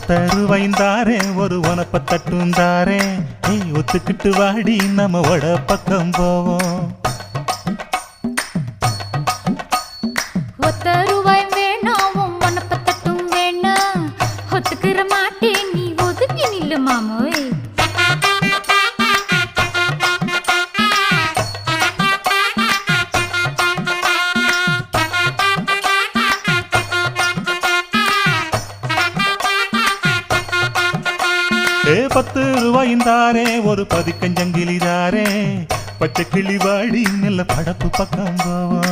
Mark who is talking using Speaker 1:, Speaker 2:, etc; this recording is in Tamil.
Speaker 1: ஒத்தருவைந்தாரே ஒரு உனப்ப தட்டுந்தாரே ஒத்துக்கிட்டு வாடி நம்ம வட பக்கம் போவோம்.
Speaker 2: ஒத்தருவாய் வேணாம் உனப்ப தட்டும் வேணாம் ஒத்துக்கிற மாட்டேன் நீ ஒதுக்கி நில்லு மாமோய்.
Speaker 1: ₹10 ஒரு பதிக்கஞ்சங்கிலிதாரே பச்சை கிளி வாடி நல்ல படப்பு பக்கம் போவோம்.